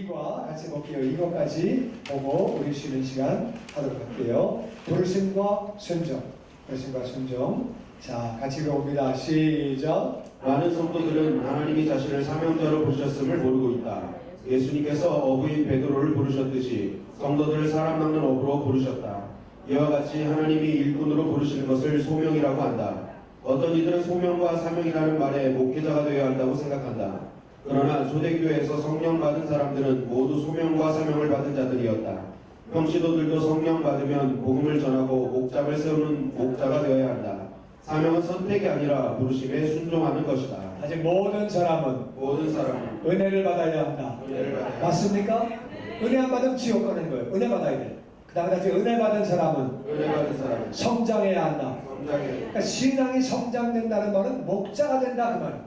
2과 같이 볼게요. 이것까지 보고 우리 쉬는 시간 하도록 할게요. 부르심과 순종. 부르심과 순종. 자, 같이 읽어봅니다. 시작. 많은 성도들은 하나님이 자신을 사명자로 부르셨음을 모르고 있다. 예수님께서 어부인 베드로를 부르셨듯이 성도들을 사람 낚는 어부로 부르셨다. 이와 같이 하나님이 일꾼으로 부르시는 것을 소명이라고 한다. 어떤 이들은 소명과 사명이라는 말에 목회자가 되어야 한다고 생각한다. 그러나 초대교회에서 성령 받은 사람들은 모두 소명과 사명을 받은 자들이었다. 평시도들도 성령 받으면 복음을 전하고 목장을 세우는 목자가 되어야 한다. 사명은 선택이 아니라 부르심에 순종하는 것이다. 아직 모든 사람은 은혜를 받아야 한다. 맞습니까? 은혜 안 받으면 지옥 가는 거예요. 은혜 받아야 돼. 그 다음에 다시 은혜 받은 사람은 성장해야 한다. 그러니까 신앙이 성장된다는 말은 목자가 된다 그 말이에요.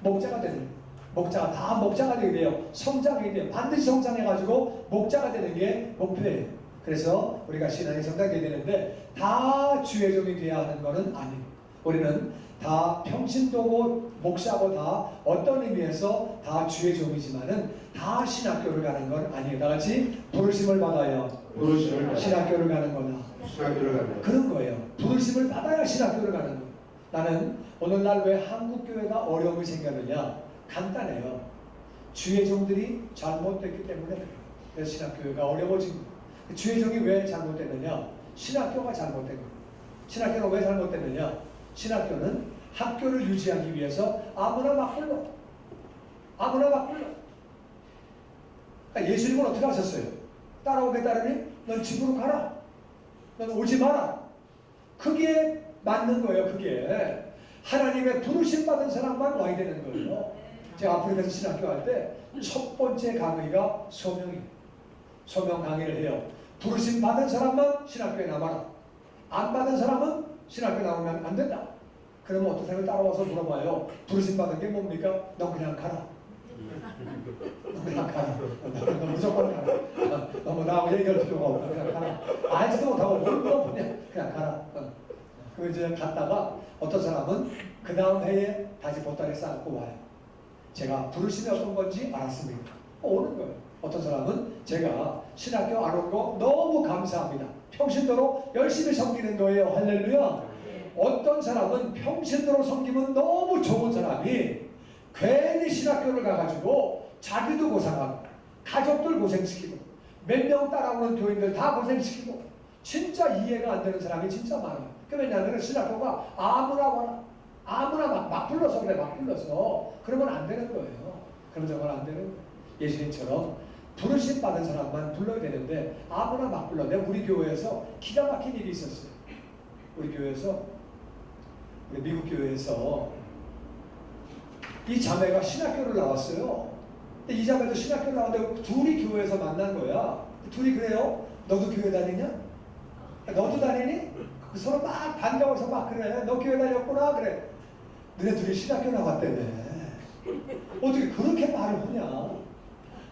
목자가 되는 거예요. 목자가 다 목자가 되게 돼요. 성장하게 돼요. 반드시 성장해가지고 목자가 되는 게 목표예요. 그래서 우리가 신앙이 성장되게 되는데 다 주의 종이 되어야 하는 것은 아니에요. 우리는 다 평신도고 목사고 다 어떤 의미에서 다 주의 종이지만은 다 신학교를 가는 건 아니에요. 다 같이 부르심을 받아야 신학교를 가는 거다. 그런 거예요. 부르심을 받아야 신학교를 가는 거예요. 나는 오늘날 왜 한국교회가 어려움이 생겼느냐? 간단해요. 주의 종들이 잘못됐기 때문에 그래요. 그래서 신학교회가 어려워진 거예요. 주의 종이 왜 잘못됐느냐? 신학교가 잘못된 거예요. 신학교는 왜 잘못됐느냐? 신학교는 학교를 유지하기 위해서 아무나 막 불러. 그러니까 예수님은 어떻게 하셨어요? 따라오겠다더니 넌 집으로 가라. 넌 오지 마라. 그게 맞는 거예요. 그게 하나님의 부르심 받은 사람만 와야 되는 거예요. 제가 아프리카에서 신학교 할 때 첫 번째 강의가 소명이에요. 소명 강의를 해요. 부르심 받은 사람만 신학교에 남아라. 안 받은 사람은 신학교에 나오면 안 된다. 그러면 어떤 사람이 따라와서 물어봐요. 부르심 받은 게 뭡니까? 너 그냥 가라. 너 그냥 가라. 너 무조건 가라. 너 나하고 얘기할 필요가 없다. 그냥 가라. 알지도 못하고 뭘 물어보냐. 그냥 가라. 그 이제 갔다가 어떤 사람은 그 다음 해에 다시 보따리 쌓고 와요. 제가 부르심이 어떤 건지 알았습니다. 오는 거예요. 어떤 사람은 제가 신학교 안 온 거 너무 감사합니다. 평신도로 열심히 섬기는 거예요. 할렐루야. 어떤 사람은 평신도로 섬기면 너무 좋은 사람이 괜히 신학교를 가가지고 자기도 고생하고 가족들 고생시키고 몇 명 따라오는 교인들 다 고생시키고 진짜 이해가 안 되는 사람이 진짜 많아요. 왜냐하면 신학교가 아무나 와라. 아무나 막 불러서 그래. 막 불러서 그러면 안 되는 거예요. 그러면 정말 안 되는 거예요. 예수님처럼 부르심 받은 사람만 불러야 되는데 아무나 막 불러. 내가 우리 교회에서 기가 막힌 일이 있었어요. 우리 교회에서 우리 미국 교회에서 이 자매가 신학교를 나왔어요. 근데 이 자매도 신학교를 나왔는데 둘이 교회에서 만난 거야. 둘이 그래요. 너도 교회 다니냐? 너도 다니니? 서로 막 반가워서 막 그래. 너 교회 다녔구나. 그래. 너네 둘이 신학교 나왔다며. 어떻게 그렇게 말을 하냐?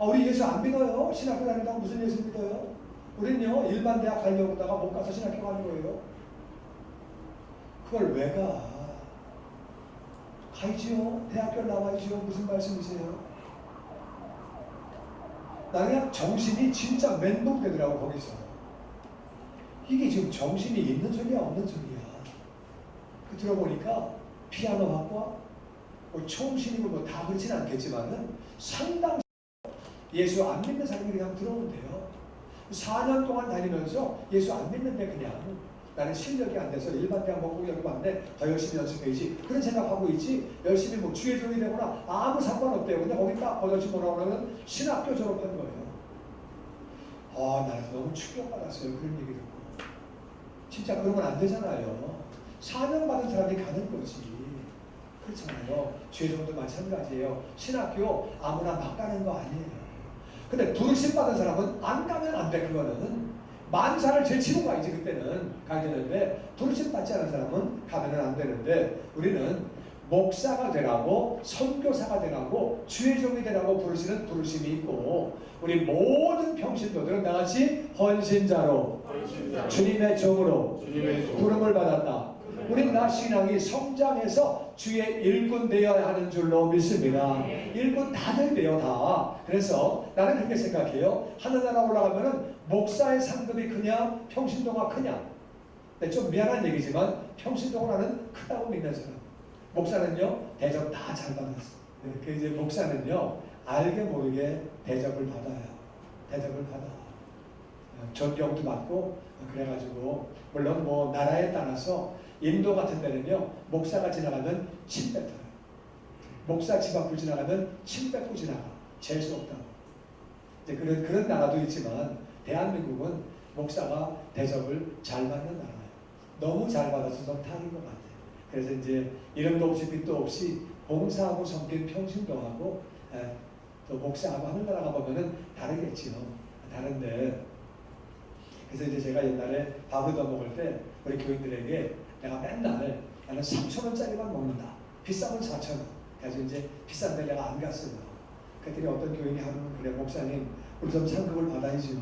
우리 예수 안 믿어요. 신학교 다닌다고 무슨 예수 믿어요? 우린요 일반 대학 가려고 하다가 못 가서 신학교 가는 거예요. 그걸 왜 가? 가야지요. 대학교 나와야지요. 무슨 말씀이세요? 나 그냥 정신이 진짜 멘붕되더라고 거기서. 이게 지금 정신이 있는 소리야 없는 소리야? 그 들어보니까 피아노 학과 뭐 총신이고 뭐 다 그렇진 않겠지만은 상당 예수 안 믿는 사람이 그냥 들어온대요. 4년 동안 다니면서 예수 안 믿는데 그냥 나는 실력이 안 돼서 일반 대학 먹고 여기 왔네. 더 열심히 연습해야지. 그런 생각하고 있지. 열심히 뭐 주의 종이 되거나 아무 상관없대요. 근데 거기 딱 버젓이 뭐라고는 신학교 졸업한 거예요. 나는 너무 충격받았어요. 그런 얘기 듣고. 진짜 그러면 안 되잖아요. 사명 받은 사람이 가는 거지. 그렇잖아요. 주의 종도 마찬가지예요. 신학교 아무나 막 가는 거 아니에요. 근데 부르심 받은 사람은 안 가면 안 돼. 그거는 만사를 제치고 가야지. 그때는 가야 되는데 부르심 받지 않은 사람은 가면 안 되는데 우리는 목사가 되라고 선교사가 되라고 주의 종이 되라고 부르시는 부르심이 있고 우리 모든 평신도들은 나같이 헌신자로 주님의 종으로 부름을 받았다. 우리는 나 신앙이 성장해서 주의 일꾼 되어야 하는 줄로 믿습니다. 일꾼 다들 돼요, 다. 그래서 나는 그렇게 생각해요. 하늘나라 올라가면은 목사의 상급이 크냐, 평신도가 크냐. 네, 좀 미안한 얘기지만 평신도가 나는 크다고 믿는 사람. 목사는요, 대접 다 잘 받았어. 네, 그 이제 목사는요, 알게 모르게 대접을 받아요. 대접을 받아. 존경도 받고, 그래가지고, 물론 뭐, 나라에 따라서, 인도 같은 데는요, 목사가 지나가면 침 뱉어요. 목사 집 앞을 지나가면 침 뱉고 지나가. 재수 없다고. 이제 그런 나라도 있지만, 대한민국은 목사가 대접을 잘 받는 나라예요. 너무 잘 받아서 좀 탈인 것 같아요. 그래서 이제 이름도 없이 빛도 없이 봉사하고 섬긴 평신도하고 또 목사하고 하늘나라 가보면은 다르겠지요. 다른데 그래서 이제 제가 옛날에 밥을 더 먹을 때 우리 교인들에게 내가 맨날 나는 3,000원짜리만 먹는다. 비싸면 4,000원. 그래서 이제 비싼 데 내가 안 갔어요. 그랬더니 어떤 교인이 하루는 그래 목사님 우리 좀 상급을 받아야지요.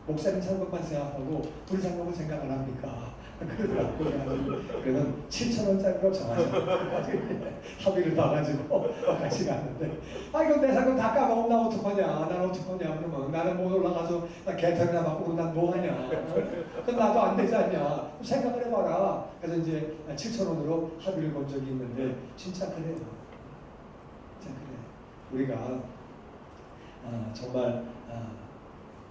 목사님 상급만 생각하고 우리 상급을 생각 안 합니까? 그러더라고요. 그래서 7,000원짜리로 정하자. 합의를 봐가지고 같이 갔는데, 아, 이거 내 상금 다 까먹으면 나 어떡하냐? 난 어떡하냐? 그러면 나는 못 올라가서 개털이나 맞고 난 뭐하냐? 그럼 나도 안 되지 않냐? 생각을 해봐라. 그래서 이제 7,000원으로 합의를 본 적이 있는데, 진짜 그래요. 진짜 그래. 우리가 정말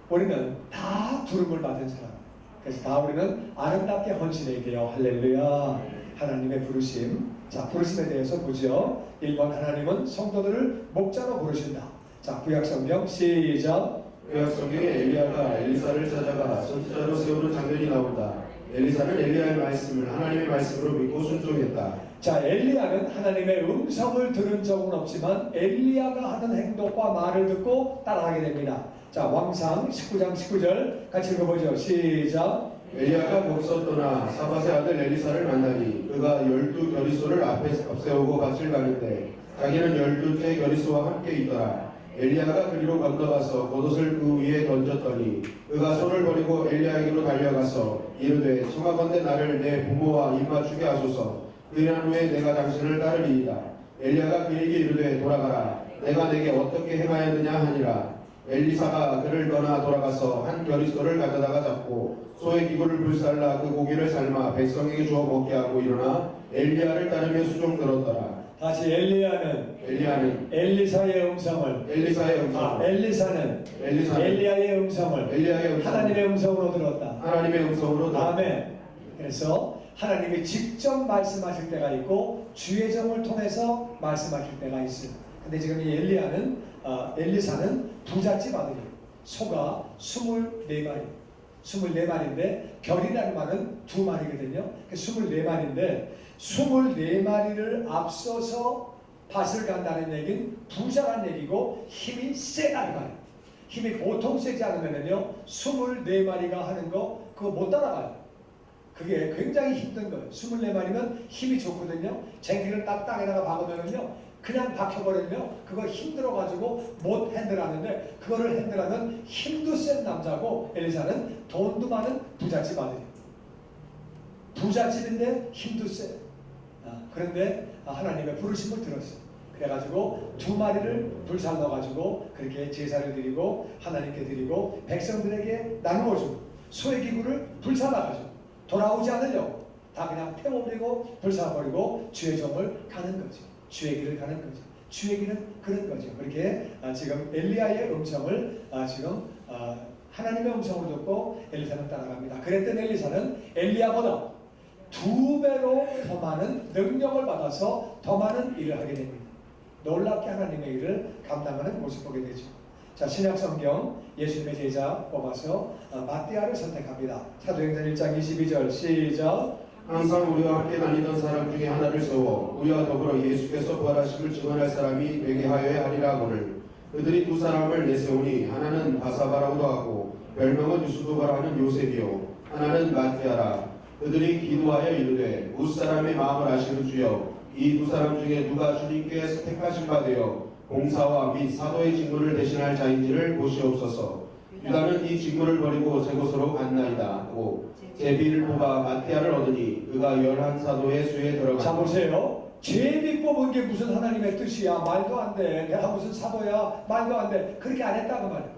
우리는 다 부름을 받은 사람. 그래서 다 우리는 아름답게 헌신해야 돼요. 할렐루야. 하나님의 부르심. 자, 부르심에 대해서 보죠. 1번 하나님은 성도들을 목자로 부르신다. 자, 구약성경 시작. 구약성경에 엘리야가 엘리사를 찾아가 선지자로 세우는 장면이 나온다. 엘리사는 엘리야의 말씀을 하나님의 말씀으로 믿고 순종했다. 자, 엘리야는 하나님의 음성을 들은 적은 없지만 엘리야가 하는 행동과 말을 듣고 따라하게 됩니다. 자, 왕상 19장 19절 같이 읽어보죠. 시작. 엘리야가 거기서 떠나 사밧의 아들 엘리사를 만나니 그가 12 겨리소를 앞에 앞세우고 밭을 가는데 자기는 12째 겨리소와 함께 있더라. 엘리야가 그리로 건너가서 겉옷을 그 위에 던졌더니 그가 손을 버리고 엘리야에게로 달려가서 이르되 청하건대 나를 내 부모와 입맞추게 하소서. 그리한 후에 내가 당신을 따르리이다. 엘리야가 그에게 이르되 돌아가라. 내가 내게 어떻게 행하였느냐 하니라. 엘리사가 그를 떠나 돌아가서 한 겨리소를 가져다가 잡고 소의 기구를 불살라 그 고기를 삶아 백성에게 주어 먹게 하고 일어나 엘리야를 따르며 수종 들었더라. 다시 엘리야는 엘리사의 음성을 엘리사는 엘리야의 음성을 하나님의 음성으로 들었다. 아멘. 그래서 하나님이 직접 말씀하실 때가 있고 주의 종을 통해서 말씀하실 때가 있어요. 근데 지금 이 엘리사는 부잣집 아들이에요. 소가 24마리. 24마리인데 별이라는 말은 2마리거든요. 24마리인데 24마리를 앞서서 밭을 간다는 얘기는 부자란 얘기고 힘이 세다는 말이에요. 힘이 보통 세지 않으면요 24마리가 하는 거 그거 못 따라가요. 그게 굉장히 힘든 거예요. 24마리면 힘이 좋거든요. 쟁기를 딱 땅에다가 박으면은요 그냥 박혀버리면 그거 힘들어가지고 못 핸들하는데 그거를 핸들하는 힘도 센 남자고 엘리사는 돈도 많은 부잣집 아들이에요. 부잣집인데 힘도 세. 그런데 하나님의 부르심을 들었어요. 그래가지고 2마리를 불살넣어가지고 그렇게 제사를 드리고 하나님께 드리고 백성들에게 나누어주고 소의 기구를 불살라가지고 돌아오지 않으려고 다 그냥 태워버리고 불살버리고 주의 종을 가는 거죠. 주의 길을 가는 거죠. 주의 길은 그런 거죠. 그렇게 지금 엘리야의 음성을 지금 하나님의 음성을 듣고 엘리사는 따라갑니다. 그랬던 엘리사는 엘리야보다 2배로 더 많은 능력을 받아서 더 많은 일을 하게 됩니다. 놀랍게 하나님의 일을 감당하는 모습 보게 되죠. 자, 신약성경 예수님의 제자 뽑아서 마띠아를 선택합니다. 사도행전 1장 22절 시작. 항상 우리와 함께 다니던 사람 중에 하나를 세워 우리와 더불어 예수께서 부활하심을 증언할 사람이 되게 하여야 하리라 하거늘. 그들이 2 사람을 내세우니 하나는 바사바라고도 하고 별명은 유수도바라 하는 요셉이요 하나는 마띠아라. 그들이 기도하여 이르되 무사람의 마음을 아시는 주여 이 2 사람 중에 누가 주님께 택하신 바 되어 봉사와 및 사도의 직무를 대신할 자인지를 보시옵소서. 유다는 이 직무를 버리고 제 곳으로 갔나이다. 제비를 뽑아 마띠아를 얻으니 그가 11 사도의 수에 들어갔다. 자, 보세요. 제비 뽑은 게 무슨 하나님의 뜻이야? 말도 안 돼. 내가 무슨 사도야? 말도 안 돼. 그렇게 안 했다 그 말이야.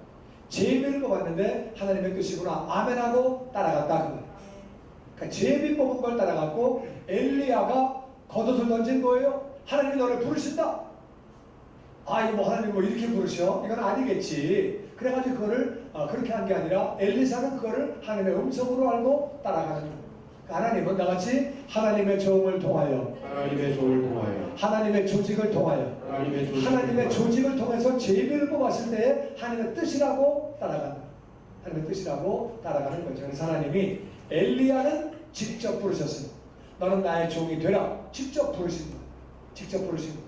제비를 뽑았는데 하나님의 뜻이구나. 아멘하고 따라갔다 그 말이야. 그러니까 제비 뽑은 걸 따라갔고 엘리야가 겉옷을 던진 거예요. 하나님이 너를 부르신다. 아 이거 뭐 하나님 뭐 이렇게 부르셔? 이건 아니겠지. 그래가지고 그거를 그렇게 한 게 아니라 엘리사는 그거를 하나님의 음성으로 알고 따라가는 거예요. 하나님은 나같이 하나님의 종을 통하여 하나님의 조직을 통하여 하나님의 조직을 통해서 제비를 뽑았을 때 하나님의 뜻이라고 따라간다. 하나님의 뜻이라고 따라가는 거죠. 그래서 하나님이 엘리야는 직접 부르셨어요. 너는 나의 종이 되라. 직접 부르신 거예요. 직접 부르신 거예요.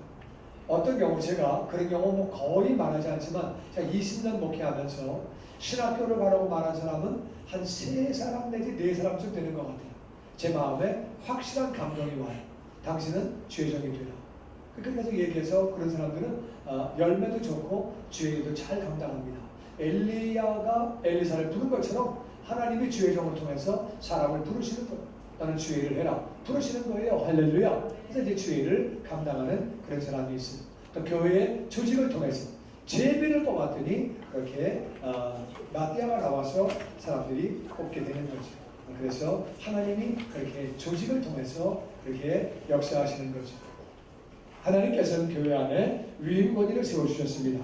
어떤 경우 제가 그런 경우 뭐 거의 말하지 않지만 제가 20년 목회하면서 신학교를 가라고 말한 사람은 한 3사람 내지 4사람쯤 되는 것 같아요. 제 마음에 확실한 감동이 와요. 당신은 주의 종이 되라. 그렇게 계속 얘기해서 그런 사람들은 열매도 좋고 주의 일도 잘 감당합니다. 엘리야가 엘리사를 부른 것처럼 하나님이 주의 종을 통해서 사람을 부르시는 거예요. 너는 주의 일을 해라. 부르시는 거예요. 할렐루야. 그래서 이제 주의 일을 감당하는 그런 사람이 있어요. 또 교회의 조직을 통해서 제비를 뽑았더니 그렇게 마띠아가 나와서 사람들이 뽑게 되는 거죠. 그래서 하나님이 그렇게 조직을 통해서 그렇게 역사하시는 거죠. 하나님께서는 교회 안에 위임권위를 세워주셨습니다.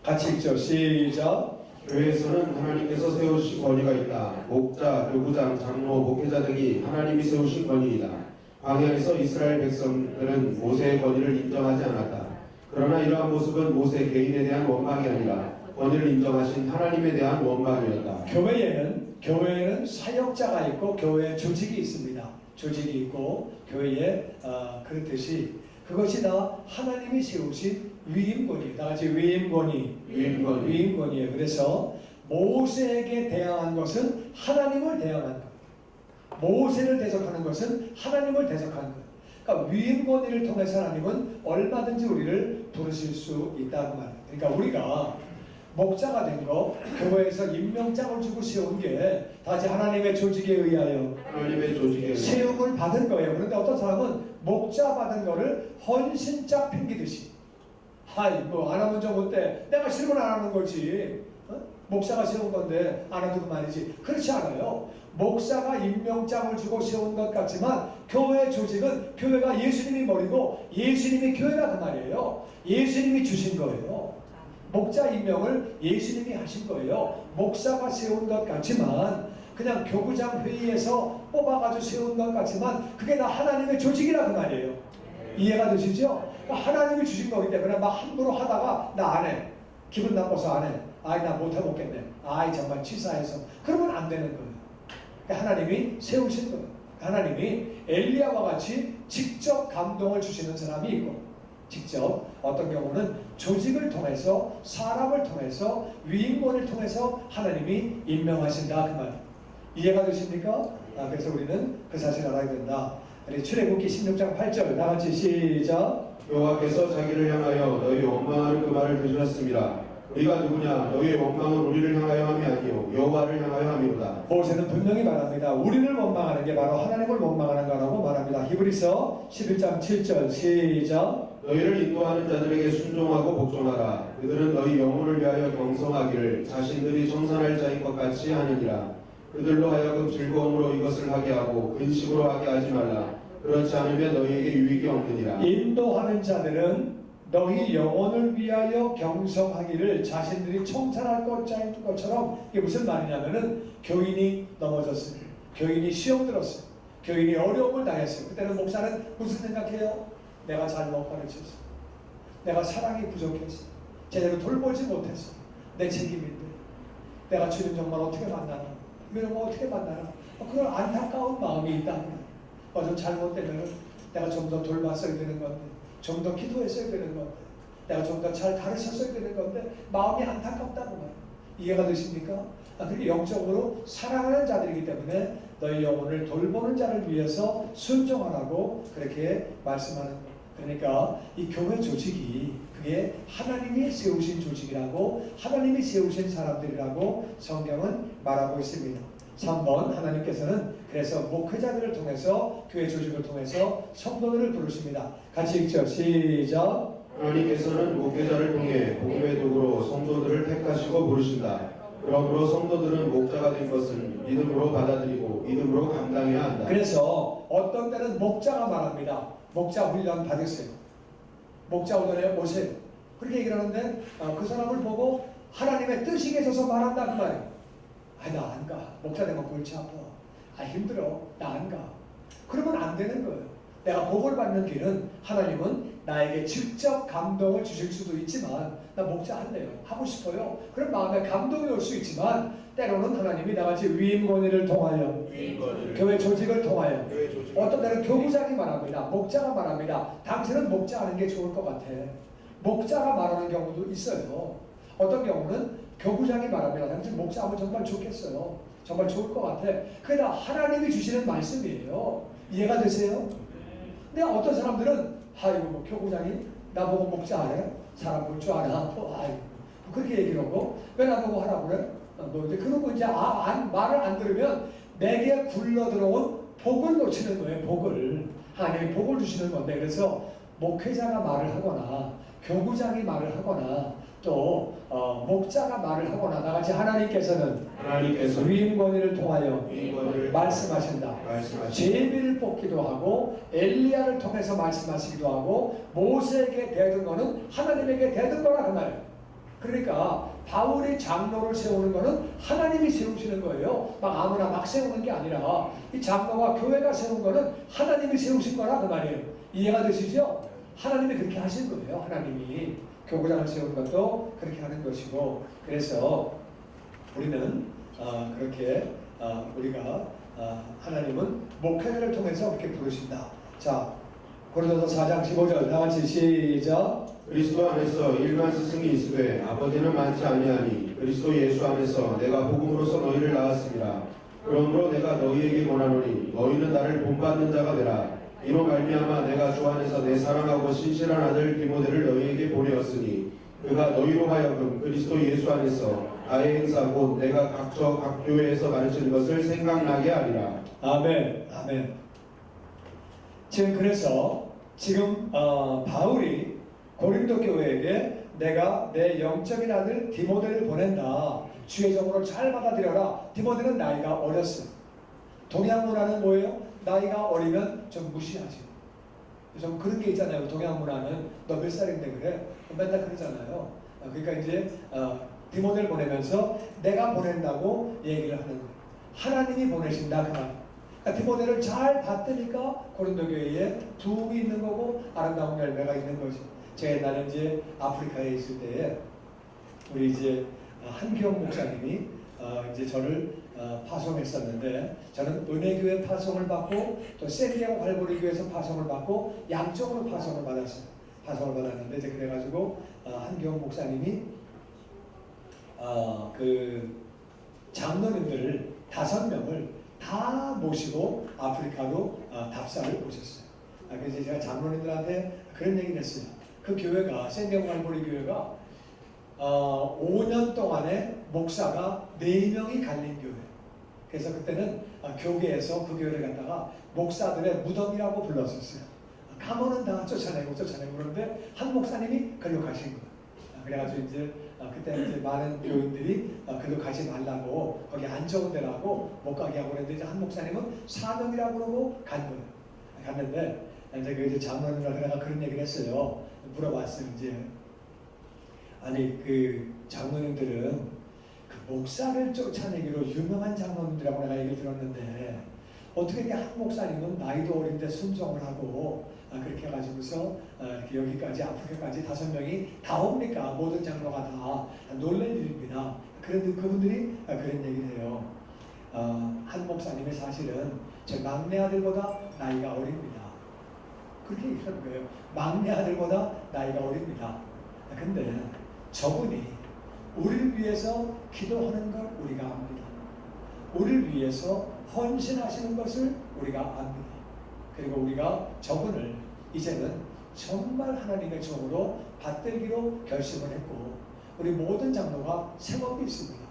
같이 읽죠. 시작. 교회에서는 하나님께서 세우신 권위가 있다. 목자, 교구장, 장로, 목회자 등이 하나님이 세우신 권위이다. 광야에서 이스라엘 백성들은 모세의 권위를 인정하지 않았다. 그러나 이러한 모습은 모세 개인에 대한 원망이 아니라 권위를 인정하신 하나님에 대한 원망이었다. 교회에는 사역자가 있고 교회에 조직이 있습니다. 조직이 있고 교회에 그렇듯이 그것이 다 하나님이 세우신 위임권이에요. 다 같이 위임권이에요. 그래서 모세에게 대항한 것은 하나님을 대항한 것. 모세를 대적하는 것은 하나님을 대적하는 것. 그러니까 위임권위를 통해서 하나님은 얼마든지 우리를 부르실 수 있다고 말해요. 그러니까 우리가 목자가 된 거, 교회에서 임명장을 주고 세운 게 다시 하나님의 조직에 의하여 세움을 받은 거예요. 그런데 어떤 사람은 목자 받은 거를 헌신짝 핑기듯이 뭐 안 하면 좀 어때? 내가 싫으면 안 하는 거지. 목사가 세운 건데 안 해도 그만이지. 그렇지 않아요. 목사가 임명장을 주고 세운 것 같지만 교회 조직은 교회가 예수님이 머리고 예수님이 교회라 그 말이에요. 예수님이 주신 거예요. 목자 임명을 예수님이 하신 거예요. 목사가 세운 것 같지만 그냥 교구장 회의에서 뽑아가지고 세운 것 같지만 그게 다 하나님의 조직이라 그 말이에요. 이해가 되시죠? 그러니까 하나님이 주신 거기 때문에 막 함부로 하다가 나 안 해. 기분 나빠서 안 해. 아이 나 못해 먹겠네. 아이 정말 치사해서. 그러면 안 되는 거예요. 그러니까 하나님이 세우신 거예요. 하나님이 엘리야와 같이 직접 감동을 주시는 사람이 있고 직접 어떤 경우는 조직을 통해서 사람을 통해서 위임권을 통해서 하나님이 임명하신다 그 말. 이해가 되십니까? 그래서 우리는 그 사실을 알아야 된다. 출애굽기 16장 8절 다 같이 시작. 여호와께서 자기를 향하여 너희 원망하는 그 말을 들으셨습니다. 우리가 누구냐? 너희의 원망은 우리를 향하여 함이 아니요 여호와를 향하여 함이로다. 모세는 분명히 말합니다. 우리를 원망하는 게 바로 하나님을 원망하는 거라고 말합니다. 히브리서 11장 7절 시작. 너희를 인도하는 자들에게 순종하고 복종하라. 그들은 너희 영혼을 위하여 경성하기를 자신들이 청산할 자인 것 같이 하느니라. 그들로 하여금 즐거움으로 이것을 하게 하고 근심으로 하게 하지 말라. 그렇지 않으면 너희에게 유익이 없느니라. 인도하는 자들은 너희 영혼을 위하여 경성하기를 자신들이 청산할 것처럼 이게 무슨 말이냐면은 교인이 넘어졌어요. 교인이 시험 들었어요. 교인이 어려움을 당했어요. 그때는 목사는 무슨 생각해요? 내가 잘못 가르쳤어. 내가 사랑이 부족했어. 제대로 돌보지 못했어. 내 책임인데. 내가 주님 정말 어떻게 만나나? 이런 거 어떻게 만나나? 그런 안타까운 마음이 있다면 좀 잘못되면 내가 좀 더 돌봤어야 되는 건데 좀 더 기도했어야 되는 건데 내가 좀 더 잘 가르쳤어야 되는 건데 마음이 안타깝다고 말이에요. 이해가 되십니까? 그렇게 영적으로 사랑하는 자들이기 때문에 너희 영혼을 돌보는 자를 위해서 순종하라고 그렇게 말씀하는 거예요. 그러니까 이 교회 조직이 그게 하나님이 세우신 조직이라고 하나님이 세우신 사람들이라고 성경은 말하고 있습니다. 3번 하나님께서는 그래서 목회자들을 통해서 교회 조직을 통해서 성도들을 부르십니다. 같이 읽죠. 시작. 하나님께서는 목회자를 통해 복음의 도구로 성도들을 택하시고 부르신다. 그러므로 성도들은 목자가 된 것은 믿음으로 받아들이고 믿음으로 감당해야 한다. 그래서 어떤 때는 목자가 말합니다. 목자 훈련 받으세요. 목자 훈련에 오세요. 그렇게 얘기를 하는데 그 사람을 보고 하나님의 뜻이 계셔서 말한다 그 말이에요. 나 안 가. 목자 되면 골치 아파. 힘들어. 나 안 가. 그러면 안 되는 거예요. 내가 복을 받는 길은 하나님은 나에게 직접 감동을 주실 수도 있지만 나 목자 할래요. 하고 싶어요. 그런 마음에 감동이 올 수 있지만 때로는 하나님이 나같이 위임 권위를 통하여 교회 조직을 통하여 어떤 때는 교부장이 말합니다. 목자가 말합니다. 당신은 목자 하는 게 좋을 것 같아. 목자가 말하는 경우도 있어요. 어떤 경우는 교부장이 말합니다. 당신 목자 하면 정말 좋겠어요. 정말 좋을 것 같아. 그게 다 하나님이 주시는 말씀이에요. 이해가 되세요? 근데 어떤 사람들은 아이고 뭐 교부장이 나보고 목자 하래? 사람 볼 줄 아나? 아이고 그렇게 얘기를 하고 왜 나보고 하라고 그래? 그러고 이제 말을 안 들으면 내게 굴러 들어온 복을 놓치는 거예요. 복을. 하나님이 복을 주시는 건데 그래서 목회자가 말을 하거나 교부장이 말을 하거나 또 목자가 말을 하거나 나같이 하나님께서는 위임 권위를 통하여 말씀하신다. 제비를 뽑기도 하고 엘리야를 통해서 말씀하시기도 하고 모세에게 대든 거는 하나님에게 대든 거라 그 말이에요. 그러니까 바울이 장로를 세우는 거는 하나님이 세우시는 거예요. 막 아무나 막 세우는 게 아니라 이 장로와 교회가 세운 거는 하나님이 세우신 거라 그 말이에요. 이해가 되시죠? 하나님이 그렇게 하신 거예요. 하나님이 교구장을 세우는 것도 그렇게 하는 것이고 그래서 우리는 그렇게 우리가 하나님은 목회자를 통해서 그렇게 부르신다. 자, 고린도서 4장 15절 다 같이 시작. 그리스도 안에서 일만 스승이 있으되 아버지는 많지 아니하니 그리스도 예수 안에서 내가 복음으로서 너희를 낳았습니다. 그러므로 내가 너희에게 권하노니 너희는 나를 본받는 자가 되라. 이로 말미암아 내가 주 안에서 내 사랑하고 신실한 아들 디모데를 너희에게 보내었으니 그가 너희로 하여금 그리스도 예수 안에서 나의 행사 곧 내가 각 교회에서 가르치는 것을 생각나게 하리라. 아멘. 아멘. 그래서 지금 바울이 고린도 교회에게 내가 내 영적인 아들 디모데를 보낸다. 주의 종으로 잘 받아들여라. 디모데는 나이가 어렸어요. 동양 문화는 뭐예요? 나이가 어리면 좀 무시하지. 좀 그런 게 있잖아요. 동양 문화는 너 몇 살인데 그래? 맨날 그러잖아요. 그러니까 이제 디모데를 보내면서 내가 보낸다고 얘기를 하는 거예요. 하나님이 보내신다 그 말. 그러니까 디모데를 잘 받으니까 고린도 교회에 도움이 있는 거고 아름다운 열매가 있는 거죠. 제가 옛날에 이제 아프리카에 있을 때에 우리 이제 한기영 목사님이 이제 저를 파송했었는데 저는 은혜교회 파송을 받고 또 샌디에고 갈보리교회에서 파송을 받고 양쪽으로 파송을 받았어요. 파송을 받았는데 이제 그래가지고 한기영 목사님이 그 장로님들을 5명을 다 모시고 아프리카로 답사를 오셨어요. 그래서 제가 장로님들한테 그런 얘기를 했어요. 그 교회가 샌디에고 갈보리 교회가 5년 동안에 목사가 4명이 갈린 교회. 그래서 그때는 교계에서 그 교회를 갖다가 목사들의 무덤이라고 불렀었어요. 가면은 다 쫓아내고 그러는데 한 목사님이 글로 가신 거예요. 그래가지고 이제 그때 이제 많은 교인들이 글로 가지 말라고 거기 안 좋은 데라고 못 가게 하고 그랬는데 이제 한 목사님은 사명이라고 그러고 간 거예요. 갔는데 이제 그 장로님한테 그런 얘기를 했어요. 물어봤어요. 이제 아니 그 장로님들은 그 목사를 쫓아내기로 유명한 장로님들이라고 내가 얘기를 들었는데 어떻게 한 목사님은 나이도 어린데 순종을 하고 그렇게 해가지고서 이렇게 여기까지 아프리카까지 5명이 다 옵니까? 모든 장로가 다 놀랄 일입니다. 그런데 그분들이 그런 얘기를 해요. 한 목사님이 사실은 제 막내 아들보다 나이가 어립니다. 그렇게 얘기하는 거예요. 막내 아들보다 나이가 어립니다. 근데 저분이 우리를 위해서 기도하는 걸 우리가 압니다. 우리를 위해서 헌신하시는 것을 우리가 압니다. 그리고 우리가 저분을 이제는 정말 하나님의 종으로 받들기로 결심을 했고 우리 모든 장로가 생업이 있습니다.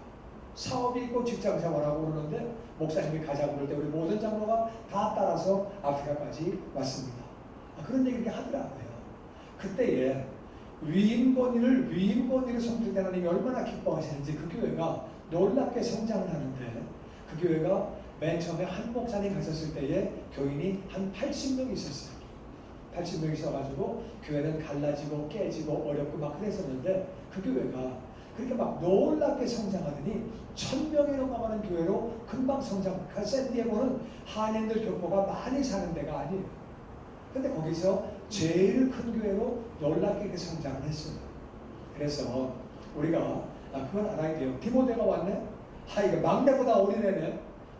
사업이 있고 직장 생활하고 그러는데 목사님이 가자고 그럴 때 우리 모든 장로가 다 따라서 아프리카까지 왔습니다. 그런 얘기를 하더라고요. 그때에 위임권위를 섬길 때 하나님이 얼마나 기뻐하시는지 그 교회가 놀랍게 성장을 하는데 그 교회가 맨 처음에 한 목사님 가셨을 때에 교인이 한 80명 있었어요. 80명 있어가지고 교회는 갈라지고 깨지고 어렵고 막 그랬었는데 그 교회가 그렇게 막 놀랍게 성장하더니 1000명이 넘어가는 교회로 금방 성장. 샌디에고는 한인들 교포가 많이 사는 데가 아니에요. 근데 거기서 제일 큰 교회로 놀랍게 성장을 했어요. 그래서 우리가 그건 알아야 돼요. 디모데가 왔네? 이거 막내보다 어린애네?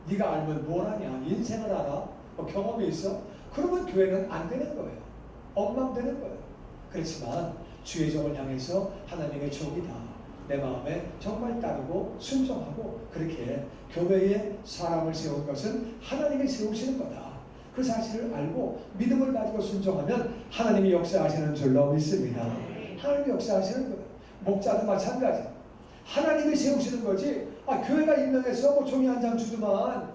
네가 알면 뭘 하냐? 인생을 알아? 뭐 경험이 있어? 그러면 교회는 안 되는 거예요. 엉망되는 거예요. 그렇지만 주의 종을 향해서 하나님의 족이다. 내 마음에 정말 따르고 순종하고 그렇게 교회에 사람을 세운 것은 하나님이 세우시는 거다. 그 사실을 알고 믿음을 가지고 순종하면 하나님이 역사하시는 줄로 믿습니다. 하나님이 역사하시는 거예요. 목자도 마찬가지. 하나님이 세우시는 거지. 교회가 임명해서 뭐 종이 한 장 주더만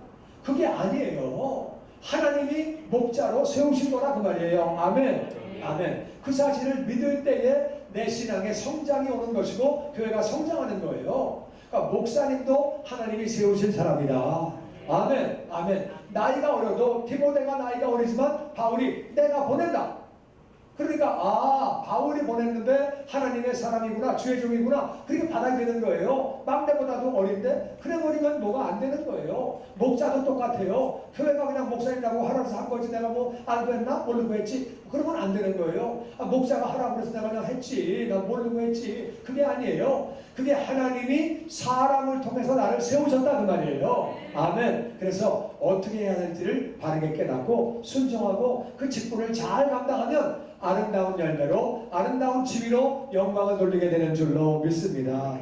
그게 아니에요. 하나님이 목자로 세우신 거라 그 말이에요. 아멘. 아멘. 그 사실을 믿을 때에 내 신앙의 성장이 오는 것이고 교회가 성장하는 거예요. 그러니까 목사님도 하나님이 세우신 사람이다. 아멘. 아멘. 나이가 어려도 디모데가 나이가 어리지만 바울이 내가 보낸다. 그러니까 바울이 보냈는데 하나님의 사람이구나, 주의 종이구나, 그렇게 받아야 되는 거예요. 막내보다도 어린데 그래 버리면 뭐가 안 되는 거예요. 목자도 똑같아요. 교회가 그냥 목사님이라고 하라고 한 거지 내가 뭐 알고 했나? 모르고 했지? 그러면 안 되는 거예요. 목사가 하라고 해서 내가 그냥 했지, 나 모르고 했지, 그게 아니에요. 그게 하나님이 사람을 통해서 나를 세우셨다 그 말이에요. 아멘. 그래서 어떻게 해야 할지를 바르게 깨닫고 순종하고 그 직분을 잘 감당하면 아름다운 열매로 아름다운 지위로 영광을 돌리게 되는 줄로 믿습니다.